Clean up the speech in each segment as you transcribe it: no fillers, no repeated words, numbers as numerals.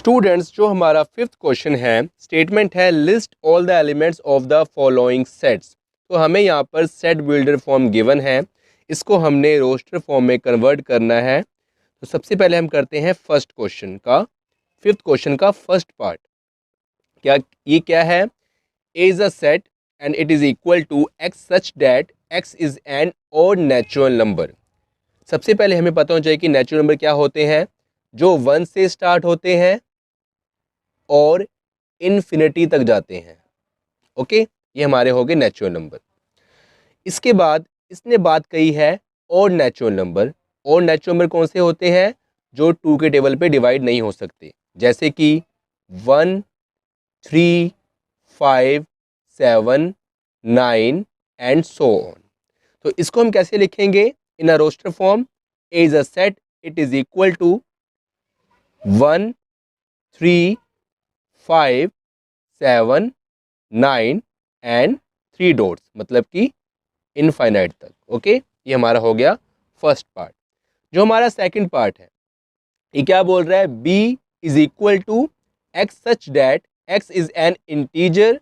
Students, जो हमारा fifth question है, स्टेटमेंट है list all the elements of the following sets. तो हमें यहाँ पर सेट बिल्डर फॉर्म गिवन है, इसको हमने रोस्टर फॉर्म में कन्वर्ट करना है। तो सबसे पहले हम करते हैं फर्स्ट क्वेश्चन का, फिफ्थ क्वेश्चन का फर्स्ट पार्ट। क्या है? A is a set and it is equal to X such that X is an odd natural number. सबसे पहले हमें पता होना चाहिए कि नेचुरल नंबर क्या होते हैं, जो 1 से स्टार्ट होते हैं और इन्फिनिटी तक जाते हैं। ओके, ये हमारे हो गए नेचुरल नंबर। इसके बाद इसने बात कही है और नेचुरल नंबर। और नेचुरल नंबर कौन से होते हैं? जो 2 के टेबल पे डिवाइड नहीं हो सकते, जैसे कि 1, 3, 5, 7, 9 एंड सो ऑन। तो इसको हम कैसे लिखेंगे in a roster form? A is a set, it is equal to 1, 3, 5, 7, 9 and 3 dots, मतलब कि इनफाइनाइट तक। ओके, ये हमारा हो गया फर्स्ट पार्ट। जो हमारा सेकंड पार्ट है, ये क्या बोल रहा है? B is equal to X such that X is an integer,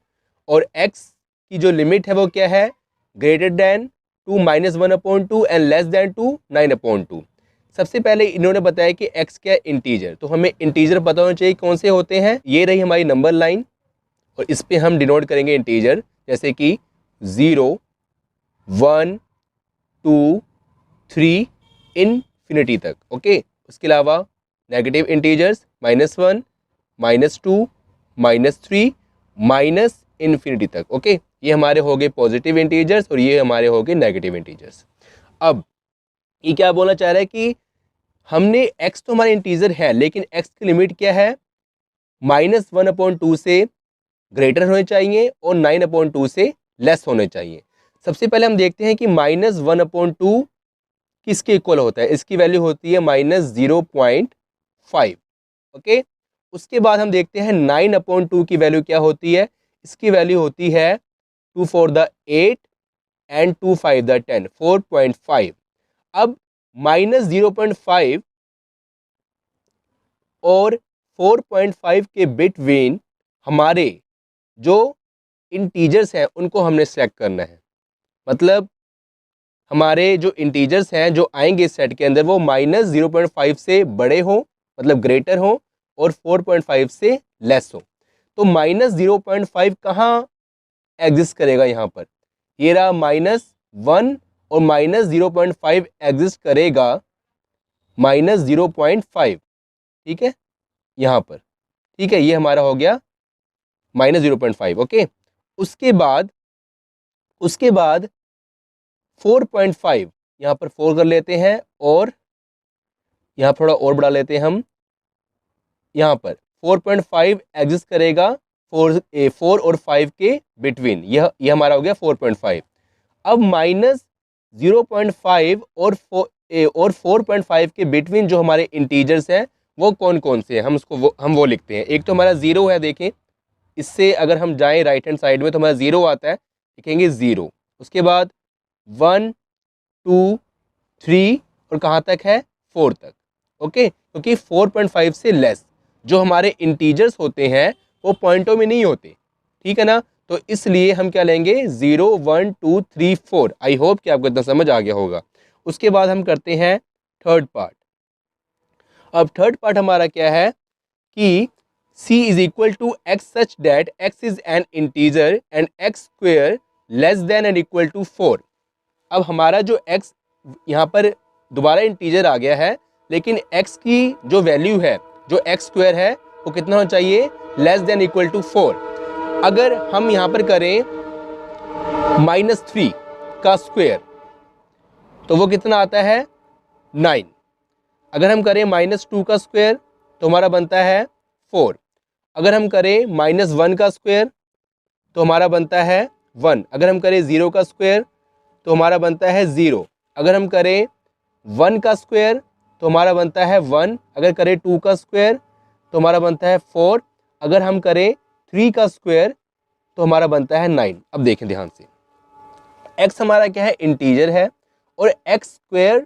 और एक्स की जो लिमिट है वो क्या है? Greater than 2 -1/2 and less than 2 9/2। सबसे पहले इन्होंने बताया कि x क्या है? इंटीजर। तो हमें इंटीजर पता होना चाहिए कौन से होते हैं। ये रही हमारी नंबर लाइन, और इस पे हम डिनोट करेंगे इंटीजर, जैसे कि 0, 1, 2, 3 इनफिनिटी तक। ओके, उसके अलावा नेगेटिव इंटीजर्स -1, -2, -3 माइनस इन्फिनिटी तक। ओके, ये हमारे हो गए पॉजिटिव इंटीजर्स और ये हमारे हो गए नेगेटिव इंटीजर्स। अब ये क्या बोलना चाह रहा है कि हमने x तो हमारा इंटीजर है, लेकिन x की लिमिट क्या है? -1/2 से ग्रेटर होने चाहिए और 9/2 से लेस होने चाहिए। सबसे पहले हम देखते हैं कि -1/2 किसके इक्वल होता है। इसकी वैल्यू होती है -0.5। ओके, उसके बाद हम देखते हैं 9/2 की वैल्यू क्या होती है। इसकी वैल्यू होती है 2 4 द 8 एंड 2 5 द 10, 4.5। अब -0.5 और 4.5 के बिटवीन हमारे जो इंटीजर्स हैं उनको हमने सेलेक्ट करना है। मतलब हमारे जो इंटीजर्स हैं जो आएंगे इस सेट के अंदर, वो -0.5 से बड़े हों, मतलब ग्रेटर हों, और 4.5 से लेस हो। तो -0.5 कहाँ एग्जिस्ट करेगा? यहाँ पर ये रहा -1, और -0.5 एग्जिस्ट करेगा -0.5। ठीक है, यहाँ पर। ठीक है, ये हमारा हो गया -0.5। ओके, उसके बाद 4.5 यहाँ पर 4 कर लेते हैं, और यहाँ थोड़ा और बढ़ा लेते हैं हम। यहाँ पर 4.5 एग्जिस्ट करेगा 4 और 5 के बिटवीन। यह हमारा हो गया 4.5। अब -0.5 और 4.5 के बिटवीन जो हमारे इंटीजर्स हैं वो कौन कौन से हैं, हम वो लिखते हैं। एक तो हमारा 0 है, देखें इससे अगर हम जाएं राइट हैंड साइड में तो हमारा 0 आता है, लिखेंगे 0। उसके बाद 1, 2, 3 और कहाँ तक है? 4 तक। ओके, क्योंकि 4.5 से लेस जो हमारे इंटीजर्स होते हैं वो पॉइंटों में नहीं होते। ठीक है ना, तो इसलिए हम क्या लेंगे? 0, 1, 2, 3, 4। आई होप कि आपको इतना समझ आ गया होगा। उसके बाद हम करते हैं थर्ड पार्ट। अब थर्ड पार्ट हमारा क्या है कि c is equal to X such that x is an integer and x square less than and equal to 4। अब हमारा जो x यहाँ पर दोबारा इंटीजर आ गया है, लेकिन x की जो वैल्यू है, जो x स्क्वायर है, वो कितना होना चाहिए? Less than equal to 4। अगर हम यहाँ पर करें -3 का स्क्वायर तो वो कितना आता है? 9। अगर हम करें -2 का स्क्वायर तो हमारा बनता है 4। अगर हम करें -1 का स्क्वायर तो हमारा बनता है 1। अगर हम करें 0 का स्क्वायर तो हमारा बनता है 0। अगर हम करें 1 का स्क्वायर तो हमारा बनता है 1। अगर करें 2 का स्क्वायर तो हमारा बनता है 4। अगर हम करें 3 का स्क्वायर तो हमारा बनता है 9। अब देखें ध्यान से, x हमारा क्या है? इंटीजर है, और x स्क्वायर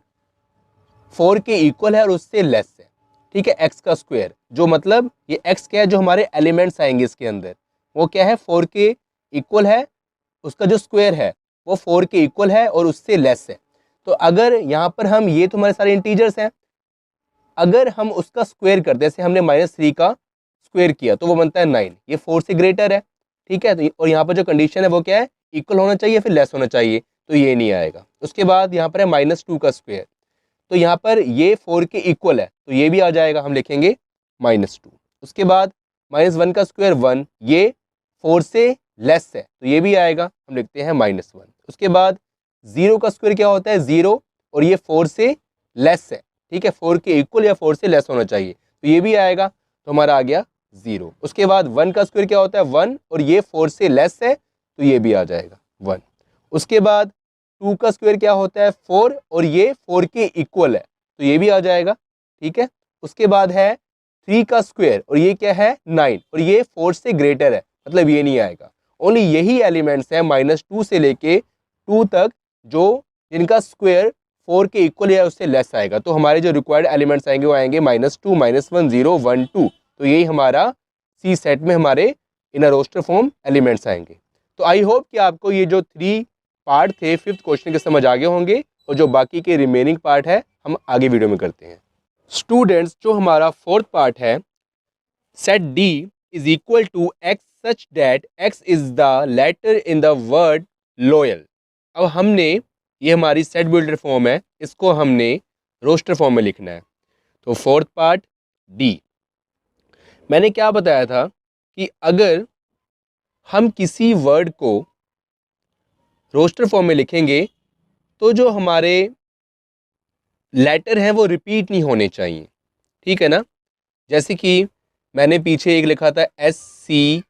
4 के इक्वल है और उससे लेस है। ठीक है, एक्स का स्क्वायर, जो मतलब ये एक्स क्या है, जो हमारे एलिमेंट्स आएंगे इसके अंदर वो क्या है, 4 के इक्वल है, उसका जो स्क्वायर है वो 4 के इक्वल है और उससे लेस है। तो अगर यहाँ पर हम, ये तो हमारे सारे इंटीजर्स हैं, अगर हम उसका स्क्वायर करते हैं, जैसे हमने -3 का स्क्वायर किया तो वो बनता है 9, ये 4 से ग्रेटर है, ठीक है। तो और यहाँ पर जो कंडीशन है वो क्या है, इक्वल होना चाहिए फिर लेस होना चाहिए, तो ये नहीं आएगा। उसके बाद यहाँ पर है -2 का स्क्वायर, तो यहाँ पर ये 4 के इक्वल है तो ये भी आ जाएगा, हम लिखेंगे -2। उसके बाद -1 का स्क्वायर 1, ये 4 से लेस है तो ये भी आएगा, हम लिखते हैं -1। उसके बाद 0 का स्क्वायर क्या होता है, 0, और ये 4 से लेस है, ठीक है, 4 के इक्वल या 4 से लेस होना चाहिए तो ये भी आएगा, तो हमारा आ गया 0। उसके बाद 1 का स्क्वायर क्या होता है, 1, और ये 4 से लेस है तो ये भी आ जाएगा 1। उसके बाद 2 का स्क्वायर क्या होता है, 4, और ये 4 के इक्वल है तो ये भी आ जाएगा, ठीक है। उसके बाद है 3 का स्क्वायर, और ये क्या है 9, और ये 4 से ग्रेटर है, मतलब ये नहीं आएगा। ओनली यही एलिमेंट्स हैं -2 से लेके 2 तक जो जिनका स्क्वायर 4 के इक्वल या उससे लेस आएगा, तो हमारे जो रिक्वायर्ड एलिमेंट्स आएंगे वो आएंगे -2, -1, 0, 1, 2। तो यही हमारा सी सेट में हमारे इन रोस्टर फॉर्म एलिमेंट्स आएंगे। तो आई होप कि आपको ये जो 3 पार्ट थे 5th क्वेश्चन के समझ आ गए होंगे, और जो बाकी के रिमेनिंग पार्ट है हम आगे वीडियो में करते हैं। स्टूडेंट्स, जो हमारा 4th पार्ट है, set D is equal to X such that X is the letter in the word loyal. अब हमने, ये हमारी सेट बिल्डर फॉर्म है, इसको हमने रोस्टर फॉर्म में लिखना है। तो 4th पार्ट डी, मैंने क्या बताया था कि अगर हम किसी वर्ड को रोस्टर फॉर्म में लिखेंगे तो जो हमारे लेटर हैं वो रिपीट नहीं होने चाहिए, ठीक है ना। जैसे कि मैंने पीछे एक लिखा था SCHOOL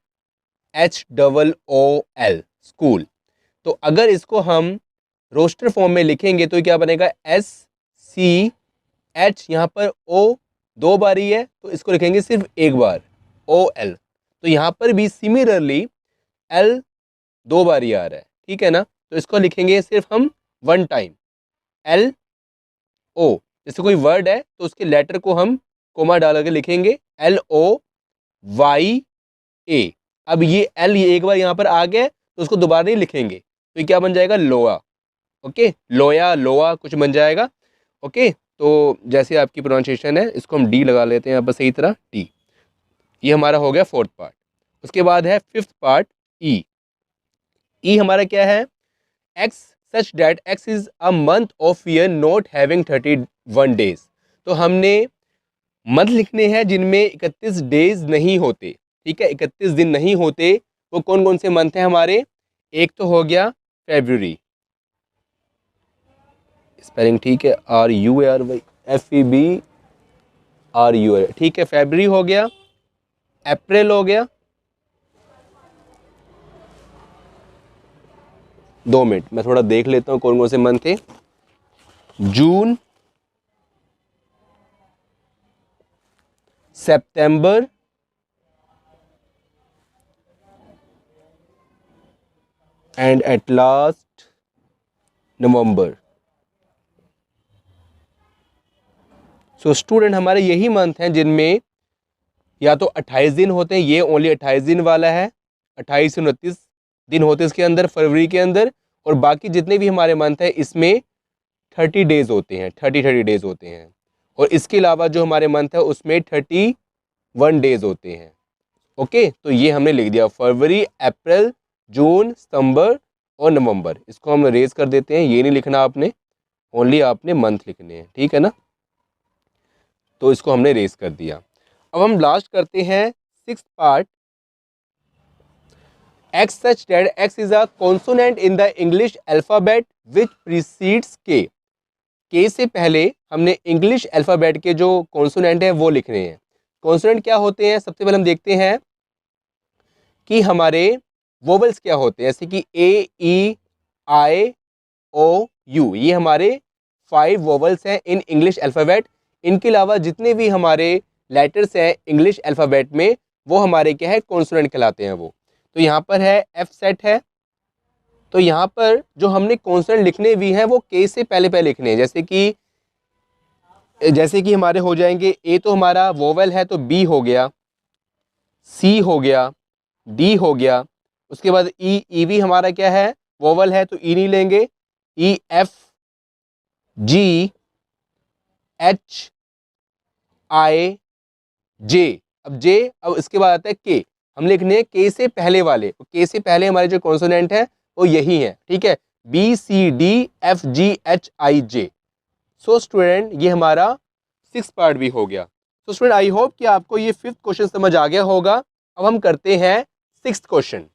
स्कूल, तो अगर इसको हम रोस्टर फॉर्म में लिखेंगे तो क्या बनेगा, SCH, यहाँ पर O 2 बार ही है तो इसको लिखेंगे सिर्फ एक बार, OL। तो यहाँ पर भी सिमिलरली L 2 बार ही आ रहा है, ठीक है ना, तो इसको लिखेंगे सिर्फ हम 1 टाइम, LO। जैसे कोई वर्ड है तो उसके लेटर को हम कोमा डाल के लिखेंगे LOYA। अब ये L ये एक बार यहाँ पर आ गया तो उसको दोबारा नहीं लिखेंगे, तो ये क्या बन जाएगा, लोआ। ओके, लोया, लोआ कुछ बन जाएगा। ओके, तो जैसे आपकी प्रोनाउंसिएशन है इसको हम डी लगा लेते हैं यहाँ पर सही तरह, डी। ये हमारा हो गया 4th पार्ट। उसके बाद है 5th पार्ट ई। ई हमारा क्या है, x such that X is a month of year not having 31 days. तो हमने मंथ लिखने हैं जिनमें 31 डेज नहीं होते, ठीक है, 31 दिन नहीं होते। वो कौन कौन से मंथ हैं हमारे, एक तो हो गया फेब्रुअरी, स्पेलिंग ठीक है, RURY, ठीक है, फेब्रुअरी हो गया, अप्रैल हो गया, 2 मिनट मैं थोड़ा देख लेता हूँ कौन कौन से मंथ थे, जून, सितंबर, and at last November. So student, हमारे यही मंथ हैं जिनमें या तो 28 दिन होते हैं, ये ओनली 28 दिन वाला है, 28 से 29 दिन होते हैं इसके अंदर, फरवरी के अंदर, और बाकी जितने भी हमारे मंथ हैं इसमें 30 डेज होते हैं, 30 डेज होते हैं। और इसके अलावा जो हमारे मंथ है उसमें 31 डेज होते हैं। ओके, तो ये हमने लिख दिया, फरवरी, अप्रैल, जून, सितंबर और नवंबर। इसको हम रेज कर देते हैं, ये नहीं लिखना आपने, ओनली आपने मंथ लिखने हैं, ठीक है ना। तो इसको हमने रेज कर दिया। अब हम लास्ट करते हैं 6th part, x such that X is a consonant in the English alphabet which precedes के से पहले हमने इंग्लिश अल्फाबेट के जो कॉन्सोनेंट हैं वो लिखने हैं। कॉन्सोनेंट क्या होते हैं, सबसे पहले हम देखते हैं कि हमारे वोवेल्स क्या होते हैं, जैसे कि AEIOU, ये हमारे 5 वोवेल्स हैं इन इंग्लिश अल्फ़ाबेट। इनके अलावा जितने भी हमारे लेटर्स हैं इंग्लिश अल्फ़ाबेट में वो हमारे क्या है, कॉन्सोनेंट कहलाते हैं वो। तो यहाँ पर है F सेट है, तो यहाँ पर जो हमने कॉन्सोनेंट लिखने भी हैं वो के से पहले पहले लिखने हैं, जैसे कि जैसे कि हमारे हो जाएंगे, ए तो हमारा वोवेल है तो बी हो गया, सी हो गया, डी हो गया, उसके बाद ई, ई भी हमारा क्या है, वोवेल है तो ई नहीं लेंगे, ई, एफ, जी, एच, आई, जे। अब जे, अब इसके बाद आता है के, हम लिखने हैं के से पहले वाले, तो के से पहले हमारे जो कॉन्सोनेंट है वो यही है, ठीक है, बी, सी, डी, एफ, जी, एच, आई, जे। सो स्टूडेंट ये हमारा 6 पार्ट भी हो गया। तो स्टूडेंट आई होप कि आपको ये 5th क्वेश्चन समझ आ गया होगा। अब हम करते हैं 6th क्वेश्चन।